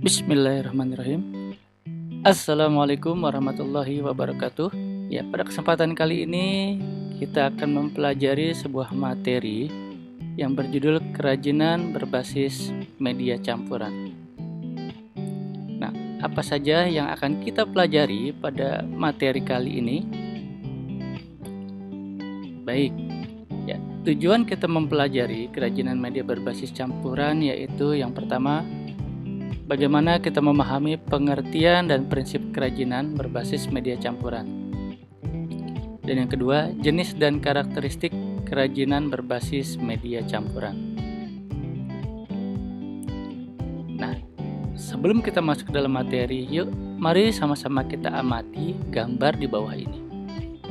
Bismillahirrahmanirrahim. Assalamualaikum warahmatullahi wabarakatuh. Ya, pada kesempatan kali ini kita akan mempelajari sebuah materi yang berjudul kerajinan berbasis media campuran. Nah, apa saja yang akan kita pelajari pada materi kali ini? Baik, ya, tujuan kita mempelajari kerajinan media berbasis campuran yaitu yang pertama, bagaimana kita memahami pengertian dan prinsip kerajinan berbasis media campuran. Dan yang kedua, jenis dan karakteristik kerajinan berbasis media campuran. Nah, sebelum kita masuk ke dalam materi, yuk mari sama-sama kita amati gambar di bawah ini.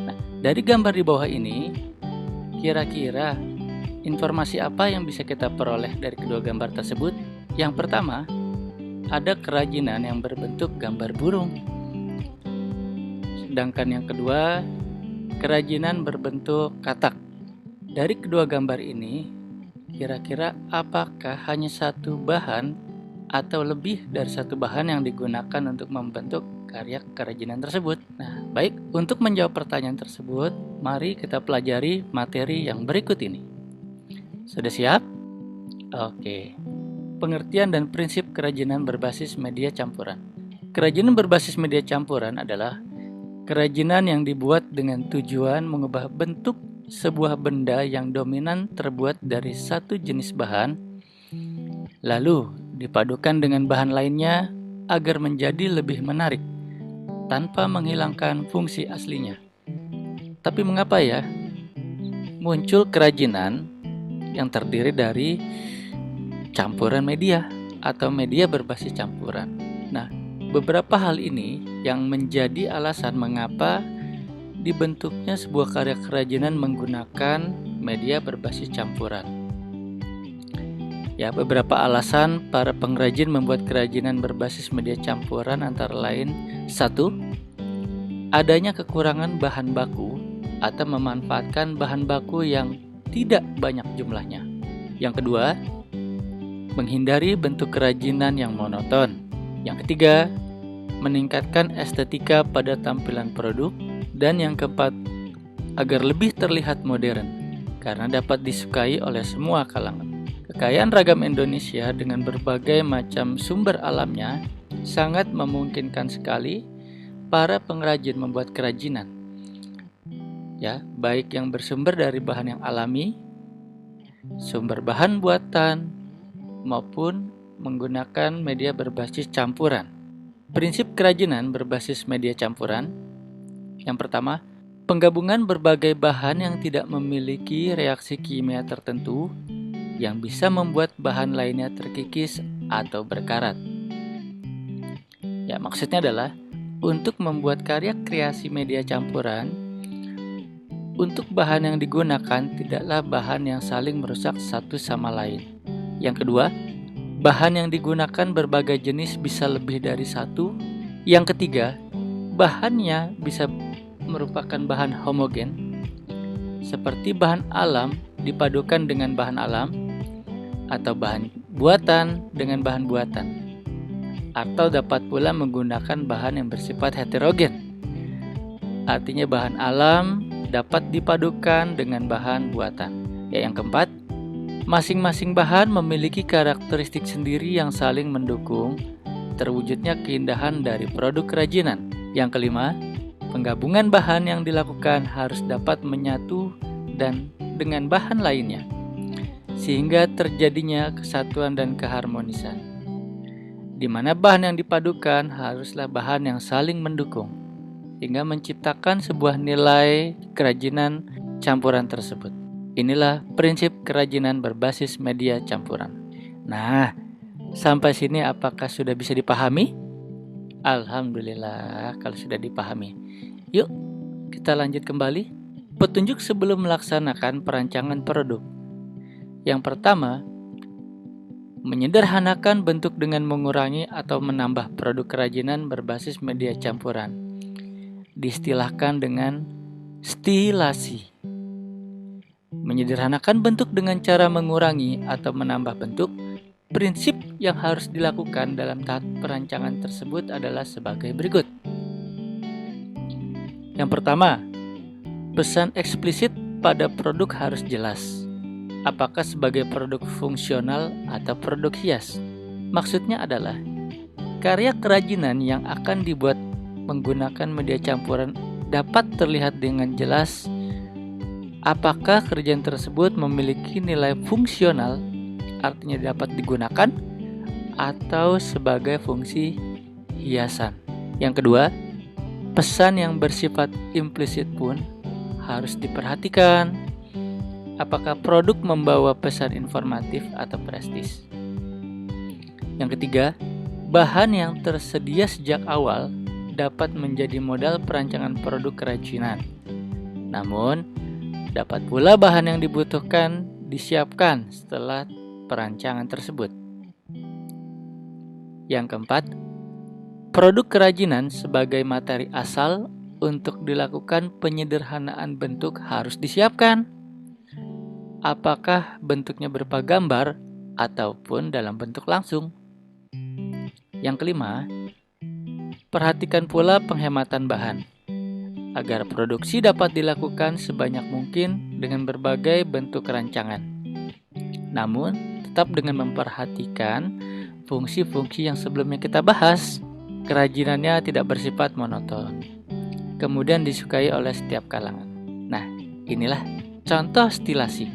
Nah, dari gambar di bawah ini, kira-kira informasi apa yang bisa kita peroleh dari kedua gambar tersebut? Yang pertama, ada kerajinan yang berbentuk gambar burung. Sedangkan yang kedua, kerajinan berbentuk katak. Dari kedua gambar ini, kira-kira apakah hanya satu bahan atau lebih dari satu bahan yang digunakan untuk membentuk karya kerajinan tersebut? Nah, baik, untuk menjawab pertanyaan tersebut, mari kita pelajari materi yang berikut ini. Sudah siap? Oke. Pengertian dan prinsip kerajinan berbasis media campuran. Kerajinan berbasis media campuran adalah kerajinan yang dibuat dengan tujuan mengubah bentuk sebuah benda yang dominan terbuat dari satu jenis bahan, lalu dipadukan dengan bahan lainnya agar menjadi lebih menarik, tanpa menghilangkan fungsi aslinya. Tapi mengapa ya muncul kerajinan yang terdiri dari campuran media atau media berbasis campuran? Nah, beberapa hal ini yang menjadi alasan mengapa dibentuknya sebuah karya kerajinan menggunakan media berbasis campuran. Ya, beberapa alasan para pengrajin membuat kerajinan berbasis media campuran antara lain: 1. Adanya kekurangan bahan baku atau memanfaatkan bahan baku yang tidak banyak jumlahnya. Yang kedua, menghindari bentuk kerajinan yang monoton. Yang ketiga, meningkatkan estetika pada tampilan produk. Dan yang keempat, agar lebih terlihat modern karena dapat disukai oleh semua kalangan. Kekayaan ragam Indonesia dengan berbagai macam sumber alamnya sangat memungkinkan sekali para pengrajin membuat kerajinan. Ya, baik yang bersumber dari bahan yang alami, sumber bahan buatan, maupun menggunakan media berbasis campuran. Prinsip kerajinan berbasis media campuran. Yang pertama, penggabungan berbagai bahan yang tidak memiliki reaksi kimia tertentu yang bisa membuat bahan lainnya terkikis atau berkarat. Ya, maksudnya adalah untuk membuat karya kreasi media campuran, untuk bahan yang digunakan tidaklah bahan yang saling merusak satu sama lain. Yang kedua, bahan yang digunakan berbagai jenis bisa lebih dari satu. Yang ketiga, bahannya bisa merupakan bahan homogen, seperti bahan alam dipadukan dengan bahan alam, atau bahan buatan dengan bahan buatan, atau dapat pula menggunakan bahan yang bersifat heterogen. Artinya bahan alam dapat dipadukan dengan bahan buatan. Ya, yang keempat, masing-masing bahan memiliki karakteristik sendiri yang saling mendukung terwujudnya keindahan dari produk kerajinan. Yang kelima, penggabungan bahan yang dilakukan harus dapat menyatu dan dengan bahan lainnya, sehingga terjadinya kesatuan dan keharmonisan, di mana bahan yang dipadukan haruslah bahan yang saling mendukung, sehingga menciptakan sebuah nilai kerajinan campuran tersebut. Inilah prinsip kerajinan berbasis media campuran. Nah, sampai sini apakah sudah bisa dipahami? Alhamdulillah kalau sudah dipahami. Yuk, kita lanjut kembali. Petunjuk sebelum melaksanakan perancangan produk. Yang pertama, menyederhanakan bentuk dengan mengurangi atau menambah produk kerajinan berbasis media campuran. diistilahkan dengan stilasi. Menyederhanakan bentuk dengan cara mengurangi atau menambah bentuk. Prinsip yang harus dilakukan dalam tahap perancangan tersebut adalah sebagai berikut. Yang pertama, pesan eksplisit pada produk harus jelas. Apakah sebagai produk fungsional atau produk hias? Maksudnya adalah karya kerajinan yang akan dibuat menggunakan media campuran dapat terlihat dengan jelas apakah kerjaan tersebut memiliki nilai fungsional, artinya dapat digunakan, atau sebagai fungsi hiasan. Yang kedua, pesan yang bersifat implisit pun harus diperhatikan. Apakah produk membawa pesan informatif atau prestis? Yang ketiga, bahan yang tersedia sejak awal dapat menjadi modal perancangan produk kerajinan. Namun, dapat pula bahan yang dibutuhkan disiapkan setelah perancangan tersebut. Yang keempat, produk kerajinan sebagai materi asal untuk dilakukan penyederhanaan bentuk harus disiapkan. Apakah bentuknya berupa gambar ataupun dalam bentuk langsung? Yang kelima, perhatikan pula penghematan bahan agar produksi dapat dilakukan sebanyak mungkin dengan berbagai bentuk rancangan. Namun, tetap dengan memperhatikan fungsi-fungsi yang sebelumnya kita bahas. Kerajinannya tidak bersifat monoton, kemudian disukai oleh setiap kalangan. Nah, inilah contoh stilasi.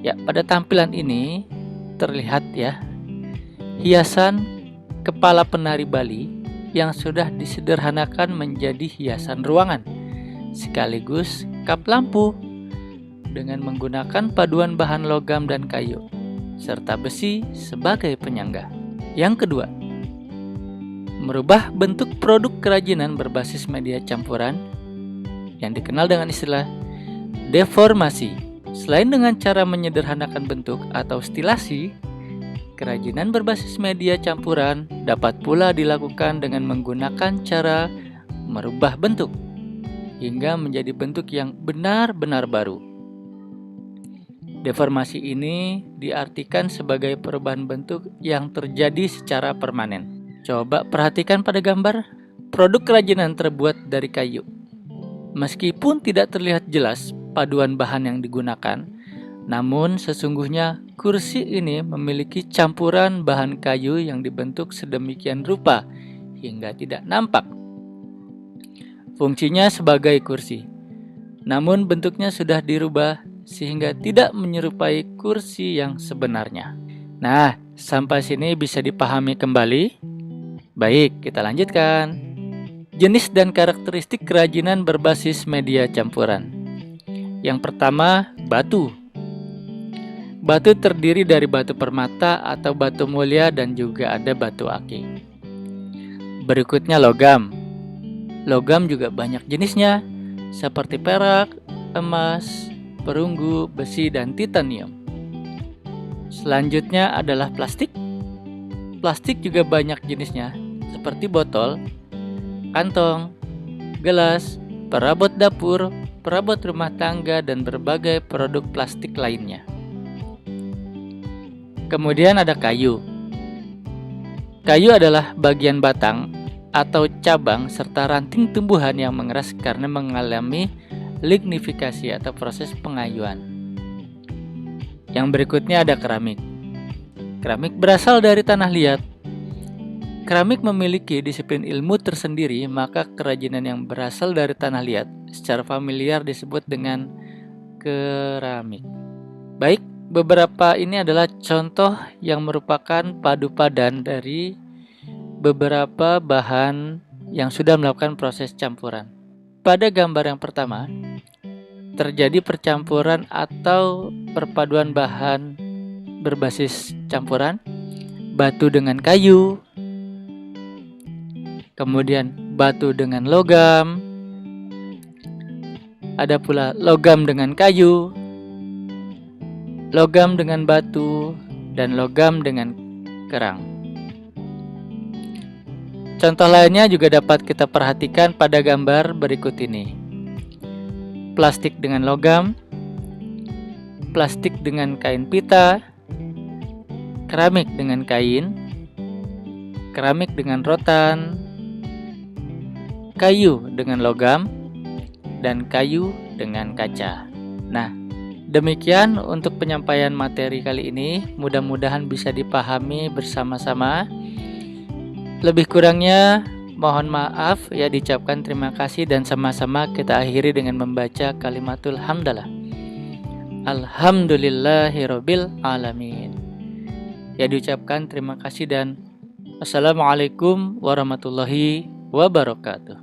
Ya, pada tampilan ini terlihat ya, hiasan kepala penari Bali yang sudah disederhanakan menjadi hiasan ruangan, sekaligus kap lampu dengan menggunakan paduan bahan logam dan kayu, serta besi sebagai penyangga. Yang kedua, merubah bentuk produk kerajinan berbasis media campuran yang dikenal dengan istilah deformasi. Selain dengan cara menyederhanakan bentuk atau stilasi, kerajinan berbasis media campuran dapat pula dilakukan dengan menggunakan cara merubah bentuk hingga menjadi bentuk yang benar-benar baru. Deformasi ini diartikan sebagai perubahan bentuk yang terjadi secara permanen. Coba perhatikan pada gambar, produk kerajinan terbuat dari kayu. Meskipun tidak terlihat jelas paduan bahan yang digunakan, namun sesungguhnya kursi ini memiliki campuran bahan kayu yang dibentuk sedemikian rupa hingga tidak nampak. Fungsinya sebagai kursi, namun bentuknya sudah dirubah sehingga tidak menyerupai kursi yang sebenarnya. Nah, sampai sini bisa dipahami kembali? Baik, kita lanjutkan. Jenis dan karakteristik kerajinan berbasis media campuran. Yang pertama, batu. Batu terdiri dari batu permata atau batu mulia dan juga ada batu akik. Berikutnya logam. Logam juga banyak jenisnya, seperti perak, emas, perunggu, besi, dan titanium. Selanjutnya adalah plastik. Plastik juga banyak jenisnya, seperti botol, kantong, gelas, perabot dapur, perabot rumah tangga, dan berbagai produk plastik lainnya. Kemudian ada kayu. Kayu adalah bagian batang atau cabang serta ranting tumbuhan yang mengeras karena mengalami lignifikasi atau proses pengayuan. Yang berikutnya ada keramik. Keramik berasal dari tanah liat. Keramik memiliki disiplin ilmu tersendiri, maka kerajinan yang berasal dari tanah liat secara familiar disebut dengan keramik. Baik, beberapa ini adalah contoh yang merupakan padu padan dari beberapa bahan yang sudah melakukan proses campuran. Pada gambar yang pertama, terjadi percampuran atau perpaduan bahan berbasis campuran, batu dengan kayu, kemudian batu dengan logam, ada pula logam dengan kayu, logam dengan batu, dan logam dengan kerang. Contoh lainnya juga dapat kita perhatikan pada gambar berikut ini. Plastik dengan logam, plastik dengan kain pita, keramik dengan kain, keramik dengan rotan, kayu dengan logam, dan kayu dengan kaca. Nah, demikian untuk penyampaian materi kali ini. Mudah-mudahan bisa dipahami bersama-sama. Lebih kurangnya mohon maaf ya, diucapkan terima kasih, dan sama-sama kita akhiri dengan membaca kalimatul hamdalah. Alhamdulillahirabbil alamin. Ya, diucapkan terima kasih dan assalamualaikum warahmatullahi wabarakatuh.